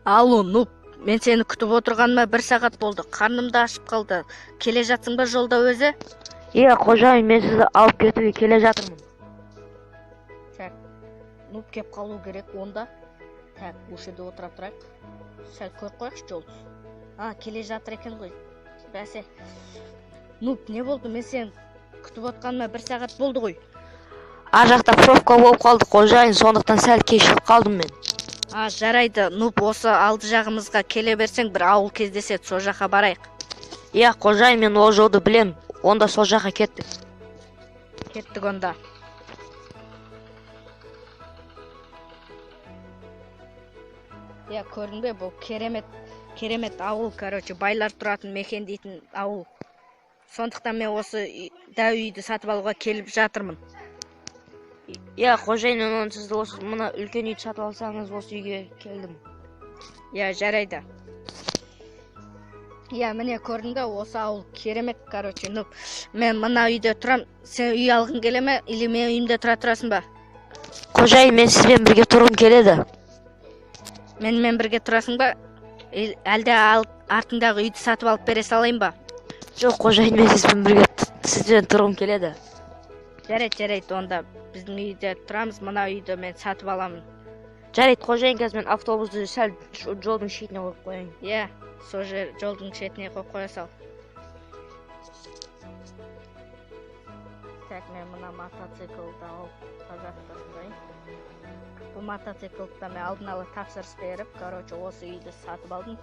Алло, Нуп, мен сені күтіп отырғаныма 1 сағат болды. Қарным да ашып қалды. Келе жатсың ба жолда өзі? Иә, қожайын, мен сізді алып кетуге келе жатырмын. Так, Нуп кеп қалу керек онда. Так, осы жерде отыра тұрайық. Сәл көріп қояйықшы жолды. Келе жатыр екен ғой. Бәсе. Нуп, не болды? Мен сені күтіп отқаныма 1 сағат болды ғой. Ар жақта пробка болып қалды, қожайын, сондықтан сәл кешігіп қалдым мен. Жарайды. Нуп, осы алды жағымызға келе берсең, бір ауыл кездеседі, сол жаққа барайық. Иә, қожайын, мен ол жолды білем. Онда сол жаққа кеттік. Кеттік онда. Иә, көрдің бе, бұл керемет ауыл, байлар тұратын мекен дейтін ауыл. Сондықтан мен осы дәу үйді сатып алуға келіп жатырмын. Иә, қожайын, мен сізді осы мына үлкен үйді сатып алсаңыз, осы үйге келдім. Иә, жарайды. Иә, міне көрдің бе, осы ауыл керемет, Нуп. Мен мына үйде тұрам, сен үй алғың келе ме, или мен үйімде тұрасың ба? Қожайын, мен сізбен бірге тұрғым келеді. Менімен бірге тұрасың ба? Әлде артыңдағы үйді сатып алып бере салайын ба? Жоқ, қожайын, мен сізбен тұрғым келеді. Жарайды, онда біздің үйде тұрамыз, мына үйді мен сатып аламын. Жарайды, қожайын, қазір мен автобусты сәл жолдың шетіне қойып қояйын. Иә, сол жер жолдың шетіне қойып қоя сал. Так, мен мына мотоциклді алып тазартып тастайын. Бұл мотоциклді мен алдын ала тапсырыс беріп, осы үйді сатып алдым.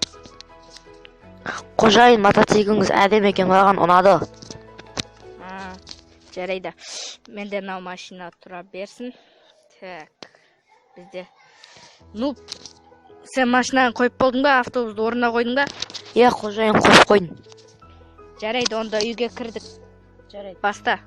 Қожайын, мотоцикліңіз әдемі екен, маған ұнады. Жарайды. Менде мынау машина тұра берсін. Так, бізде. Нуп, сен машинаны қойып болдың ба? Автобусты орнына қойдың ба? Иә, қожайын, қойып қойдым. Жарайды, онда үйге кірдік. Жарайды. Баста.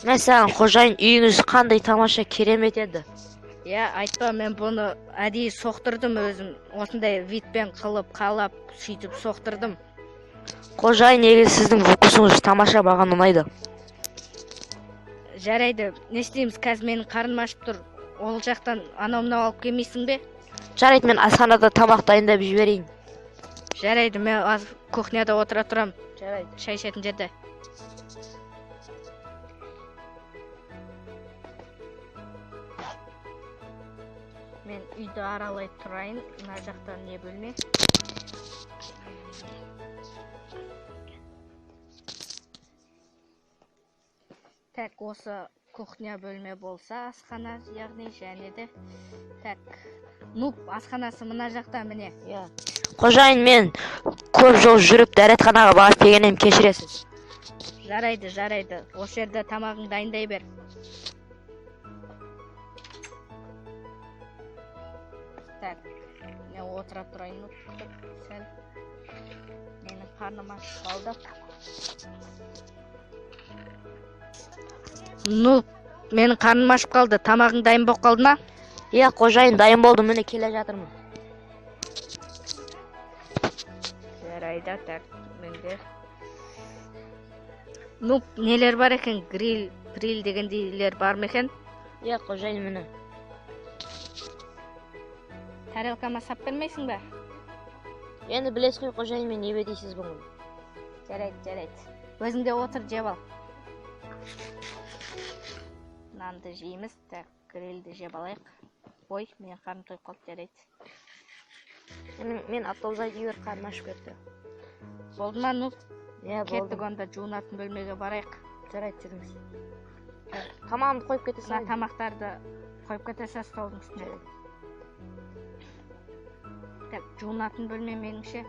Мәселен, қожайын, үйіңіз қандай тамаша, керемет еді. Иә, айтпа, мен бұны әдейі соқтырдым өзім. Осындай витпен қылып, қалап, сөйтіп соқтырдым. Қожайын, егер сіздің вкусыңыз тамаша, маған ұнайды. Жарайды, не істейміз, қазір менің қарным ашып тұр. Ол жақтан анау-мынау алып келмейсің бе? Жарайды, мен асханада тамақ дайындап жіберейін. Жарайды, мен кухняда отыра тұрам. Жарайды. Шай ішетін жерде. Мен үйді аралай тұрайын. Мына жақтан не бөлме? Так, осы кухня бөлме болса, асхана яғни және де. Так, Нуп, асханасы мына жақта міне. Қожайын, мен көп жол жүріп дәретханаға барып келгенім, кешіресіз. Жарайды. Осы жерде тамағың дайындай бер. Так, мен отыра тұрайын, сәл. Менің қарным ашып қалды. Нуп, менің қарным ашып қалды. Тамағың дайын болып қалды ма? Иә, қожайын, дайын болды, міне келе жатырмын. Жарайды, так, менде. Нуп, нелер бар екен? Гриль дегендейлер бар ма екен? Иә, қожайын, міне. Тарелкама сап бермейсің ба? Енді білесіз ғой, қожайын, мен не дейсіз бұның. Жарайды. Өзіңде отыр, жеп ал. Нанды жейміз, так, грильді жеп алайық. Ой, мен қарным тойып қалды, жарайды. Мен автобусқа жібер, қарным ашып кетті. Болды ма, Нуп? Иә, болды. Кеттік, онда жуынатын бөлмеге барайық. Жарайды, жүріңіз. Тамағымды қойып кете салайын. Тамақтарды қойып кете сал столдың үстіне. Так, жуынатын бөлме меніңше.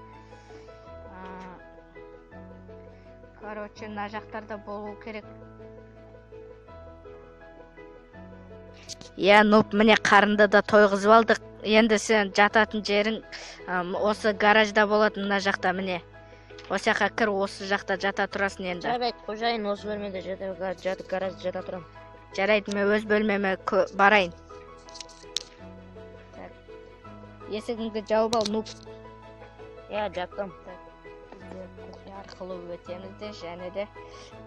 Мына жақтарда болу керек. Иә, Нуп, міне қарынды да тойғызып алдық. Енді сен жататын жерің осы гаражда болады, мына жақта міне. Осы жаққа кір, осы жақта жата тұрасың енді. Жарайды, қожайын, осы бөлмеде гаражда жата тұрам. Жарайды, мен өз бөлмеме барайын. Есігіңді жауып ал, Нуп. Иә, жаптым. Кухня арқылы өтеміз де, және де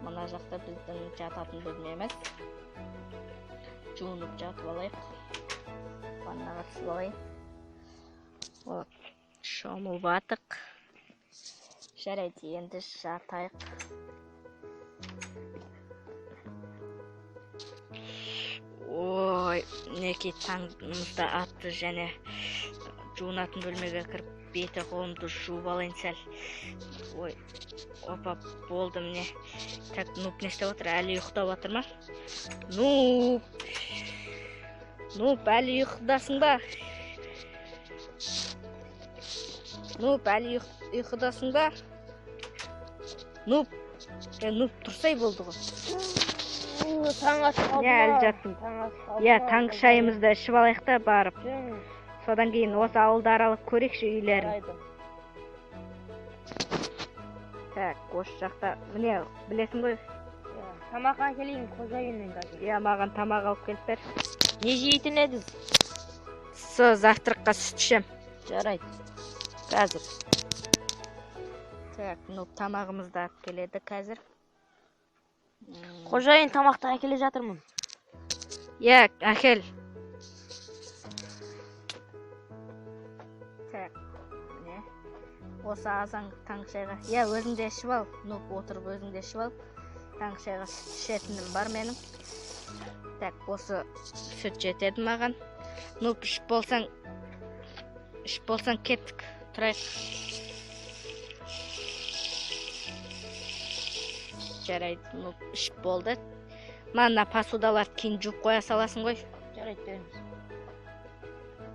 мына жақта біздің жататын бөлмеміз. Жуынып жатып алайық. Ваннаға түсіп алайын. Вот, шомылып атық. Жарайды, енді жатайық. Ой, неке таңымызда атты, және жуынатын бөлмеге кіріп беті қолымды жуып алайын сәл. Ой, опа, болды міне. Так, Нуп не істеп отыр? Әлі ұйықтап отыр ма? Нуп, әлі ұйқыдасың ба? Нуп, әлі ұйқыдасың ба? Нуп, тұрсай болды ғой. Таң атып қалды. Әлі жаттым. Таңғы шайымызды ішіп алайық та барып. Содан кейін осы ауылды аралап көрекші үйлерін. Так, осы жақта, міне, білесің ғой? Тамақ әкелейін, қожайынның қазір. Маған тамақ алып келіп бер. Не жейтін едіңіз? Завтраққа сүт ішем. Жарайды. Қазір. Так, тамағымызды алып келеді қазір. Қожайын, тамақты әкеле жатырмын. Әкел. Так, міне. Осы азан таңғы шайға. Өзіңде ішіп ал. Нуп отырып өзіңде ішіп ал. Таңғы шайға сүт ішетінім бар менің. Так, осы сүт жетеді маған. Нуп, ішіп болсаң кеттік. Тұрайық. Жарайды, Нуп, ішіп болды. Мана посудаларды кейін жуып қоя саласың ғой. Жарайды, беріңіз.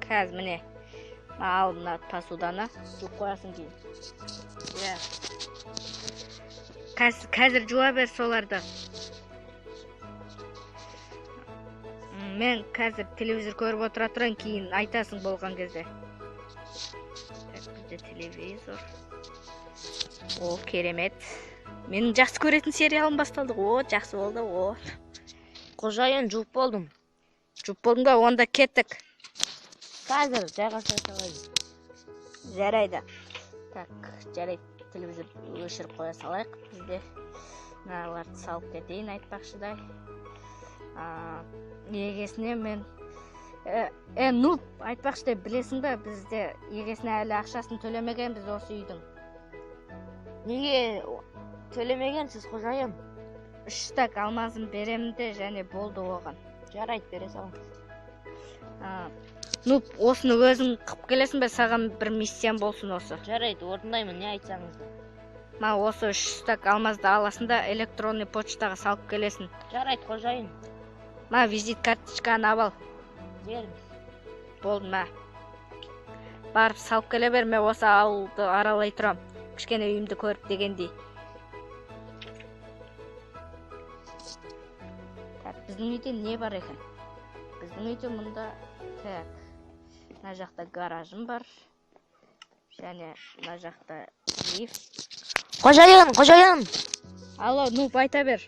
Қазір міне. Ал мына посуданы жуып қоясың кейін. Қазір жуа бер соларды. Мен қазір телевизор көріп отыра тұрайын, кейін айтасың болған кезде. Бізде телевизор. О, керемет. Менің жақсы көретін сериалым басталды. О, жақсы болды. О. Қожайын, жуып болдым. Жуып болдың ба? Онда кеттік. Қазір жайғаса салайын. Жарайды. Так, жарайды. Телевизор өшіріп қоя салайық. Бізде мыналарды салып кетейін айтпақшыдай. Егесіне мен Нуп, айтпақшыдай, білесің бе, бізде егесіне әлі ақшасын төлемеген біз осы үйдің. Неге төлемегенсіз, қожайын? 3 стак алмазын беремін де, және болды оған. Жарайды, бере салыңыз. Нуп, осыны өзің қып келесің бе, саған бір миссиям болсын осы. Жарайды, орындаймын, не айтсаңыз да. Осы 3 стак алмазды аласың да электронный почтаға салып келесің. Жарайды, қожайын. Визит карточканы абал. Беріңіз. Болды ма? Барып салып келе бер, мен осы ауылды аралай тұрам. Кішкене үйімді көріп дегендей. Так, біздің үйде не бар екен? Біздің үйде мұнда, так, мына жақта гаражым бар. Және мына жақта лифт. Қожайын! Алло, Нуп, айта бер.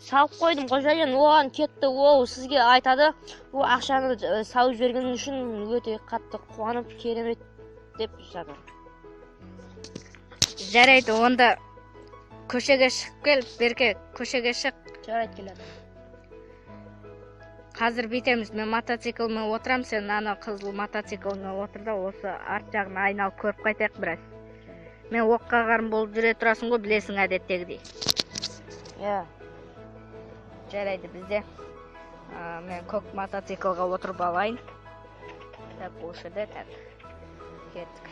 Салып қойдым, қожайын, оған кетті, ол сізге айтады. Ол ақшаны салып жіберген үшін өте қатты қуанып, керемет деп жатыр. Жарайды, онда көшеге шығып кел, Берке, көшеге шық. Жарайды, келеді. Қазір бейтеміз, мен мотоциклмен отырам, сен ана қызыл мотоциклмен отыр да, осы арт жағын айналып көріп қайтайық біраз. Мен оққа қарым болып жүре тұрасың ғой, білесің әдеттегідей. Жарайды, бізде. Мен көк мотоциклға отырып алайын. Так, осы да, так. Кеттік.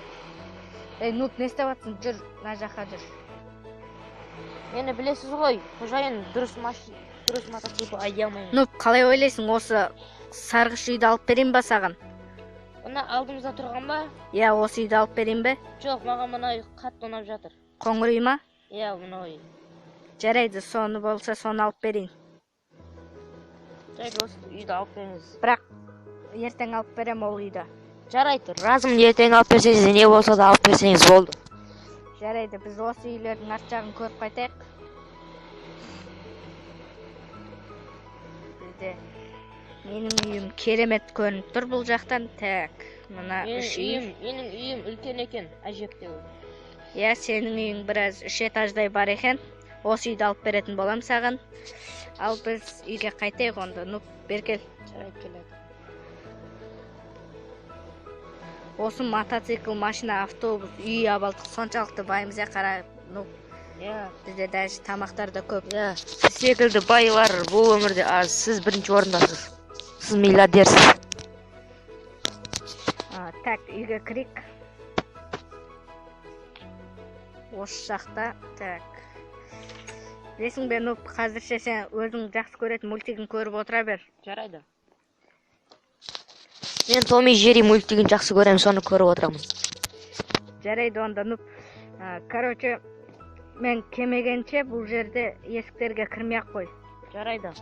Нуп, не істеп жатсың? Жүр, мына жаққа жүр. Мені білесіз ғой, қожайын, дұрыс мотоцикл айдай алмаймын. Нуп, қалай ойлайсың, осы сарғыш үйді алып берейін ба саған? Мұна алдымызда тұрған ба? Осы үйді алып берейін бе? Жоқ, маған мұна үй қатты ұнап жатыр. Қоңыр үй ма? Мұна үй. Жарайды, соны болса, соны алып берейін. Жарайды, осы үйді алып беріңіз. Бірақ ертең алып берем ол үйді. Жарайды, разым, ертең алып берсеңіз, не болса да алып берсеңіз болды. Жарайды, біз осы үйлердің арт жағын көріп қайтайық. Бізде менің үйім керемет көрініп тұр бұл жақтан. Так, мына үш үй. Менің үйім үлкен екен, әжептеу. Иә, сенің үйің біраз 3 этаждай бар екен. Осы үйді алып беретін болам саған. Ал біз үйге қайтайық онда. Нуп, бер кел. Жарайды, келеді. Осы мотоцикл, машина, автобус, үй абалдық соншалықты байымыз қара. Нуп, Иә. бізде даже тамақтар да көп. Иә. Сіз секілді байлар бұл өмірде аз. Сіз бірінші орындасыз. Сіз миллиардерсіз. Так, үйге кірейік. Осы жақта, так. Білесің бе, Нуп, қазірше сен өзің жақсы көретін мультигін көріп отыра бер. Жарайды. Мен Том и Джерри мультигін жақсы көремін, соны көріп отырамын. Жарайды онда, Нуп. Короче, мен кемегенше бұл жерде есіктерге кірмей-ақ қой. Жарайды.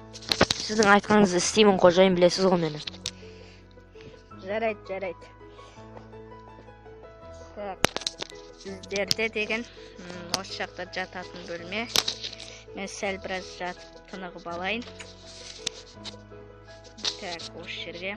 Сіздің айтқаныңызды істеймін, қожайын, білесіз ғой мені. Жарайды. Так, біздерде деген осы жақта жататын бөлме. Мен сәл біраз жатып тынығып алайын. Так, осы жерге.